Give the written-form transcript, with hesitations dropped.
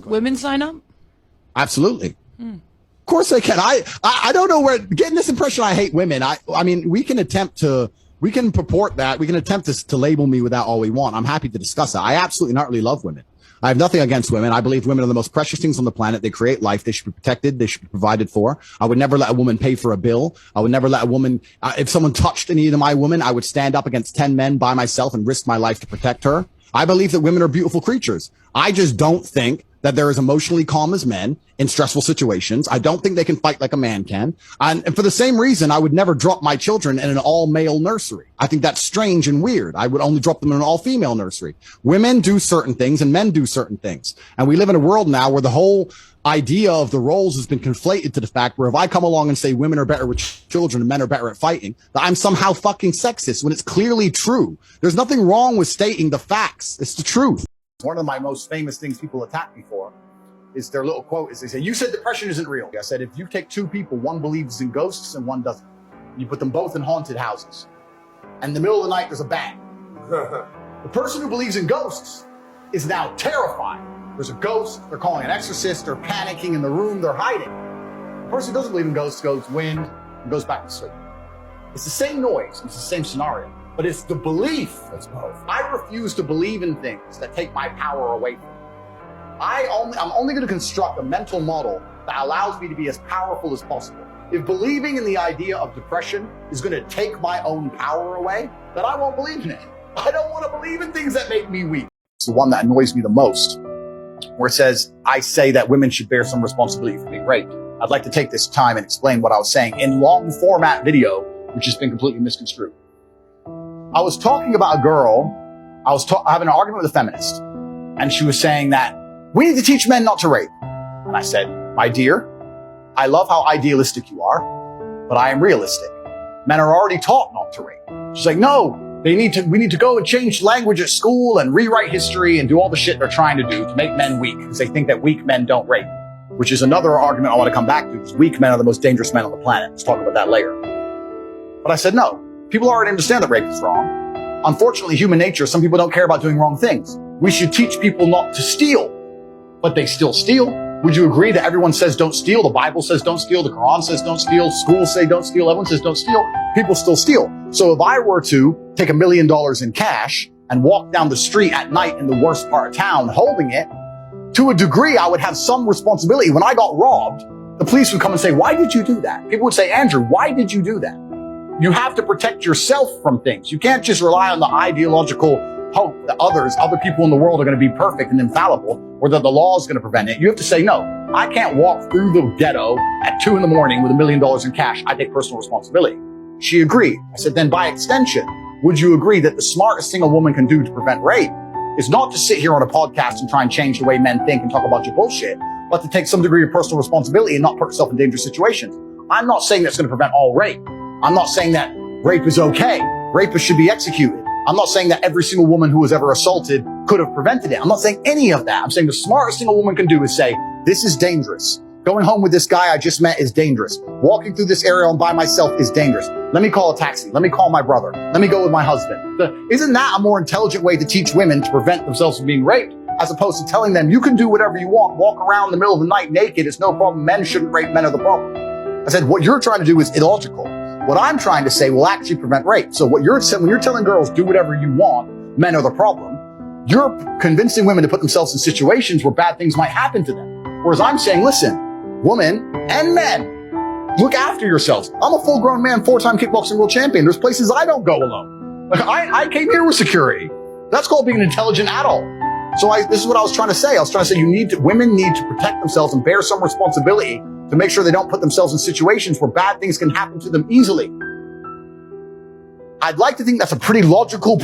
Women sign up? Absolutely. Of course they can. I don't know where getting this impression I hate women. I mean, we can attempt to label me with that all we want. I'm happy to discuss that. I absolutely not really love women. I have nothing against women. I believe women are the most precious things on the planet. They create life. They should be protected. They should be provided for. I would never let a woman pay for a bill. I would never let a woman, if someone touched any of my women, I would stand up against 10 men by myself and risk my life to protect her. I believe that women are beautiful creatures. I just don't think that they're as emotionally calm as men in stressful situations. I don't think they can fight like a man can. And for the same reason, I would never drop my children in an all-male nursery. I think that's strange and weird. I would only drop them in an all-female nursery. Women do certain things and men do certain things. And we live in a world now where the whole idea of the roles has been conflated to the fact where if I come along and say women are better with children and men are better at fighting, that I'm somehow fucking sexist when it's clearly true. There's nothing wrong with stating the facts. It's the truth. One of my most famous things people attack me for is their little quote is they say, you said depression isn't real. I said, if you take two people, one believes in ghosts and one doesn't, you put them both in haunted houses, and in the middle of the night, there's a bang. The person who believes in ghosts is now terrified. There's a ghost, they're calling an exorcist, they're panicking in the room, they're hiding. The person who doesn't believe in ghosts goes wind and goes back to sleep. It's the same noise, it's the same scenario, but it's the belief that's both. I refuse to believe in things that take my power away from me. I'm only going to construct a mental model that allows me to be as powerful as possible. If believing in the idea of depression is going to take my own power away, then I won't believe in it. I don't want to believe in things that make me weak. It's the one that annoys me the most, where it says, I say that women should bear some responsibility for being raped. I'd like to take this time and explain what I was saying in long format video, which has been completely misconstrued. I was talking about a girl, I was having an argument with a feminist, and she was saying that we need to teach men not to rape. And I said, my dear, I love how idealistic you are, but I am realistic. Men are already taught not to rape. She's like, no, we need to go and change language at school and rewrite history and do all the shit they're trying to do to make men weak, because they think that weak men don't rape, which is another argument I want to come back to, because weak men are the most dangerous men on the planet. Let's talk about that later. But I said, no, people already understand that rape is wrong. Unfortunately, human nature, some people don't care about doing wrong things. We should teach people not to steal, but they still steal. Would you agree that everyone says don't steal? The Bible says don't steal. The Quran says don't steal. Schools say don't steal. Everyone says don't steal. People still steal. So if I were to take $1 million in cash and walk down the street at night in the worst part of town holding it, to a degree, I would have some responsibility. When I got robbed, the police would come and say, why did you do that? People would say, Andrew, why did you do that? You have to protect yourself from things. You can't just rely on the ideological hope that other people in the world are going to be perfect and infallible, or that the law is going to prevent it. You have to say, no, I can't walk through the ghetto at 2 a.m. with $1 million in cash. I take personal responsibility. She agreed. I said, then by extension, would you agree that the smartest thing a woman can do to prevent rape is not to sit here on a podcast and try and change the way men think and talk about your bullshit, but to take some degree of personal responsibility and not put yourself in dangerous situations? I'm not saying that's going to prevent all rape. I'm not saying that rape is okay. Rapists should be executed. I'm not saying that every single woman who was ever assaulted could have prevented it. I'm not saying any of that. I'm saying the smartest thing a woman can do is say, this is dangerous. Going home with this guy I just met is dangerous. Walking through this area by myself is dangerous. Let me call a taxi. Let me call my brother. Let me go with my husband. Isn't that a more intelligent way to teach women to prevent themselves from being raped, as opposed to telling them you can do whatever you want, walk around in the middle of the night naked, it's no problem, men shouldn't rape, men are the problem. I said, what you're trying to do is illogical. What I'm trying to say will actually prevent rape. So what you're saying, when you're telling girls do whatever you want, men are the problem, you're convincing women to put themselves in situations where bad things might happen to them. Whereas I'm saying, listen, women and men, look after yourselves. I'm a full-grown man, 4-time kickboxing world champion. There's places I don't go alone. I came here with security. That's called being an intelligent adult. So this is what I was trying to say. I was trying to say women need to protect themselves and bear some responsibility to make sure they don't put themselves in situations where bad things can happen to them easily. I'd like to think that's a pretty logical point.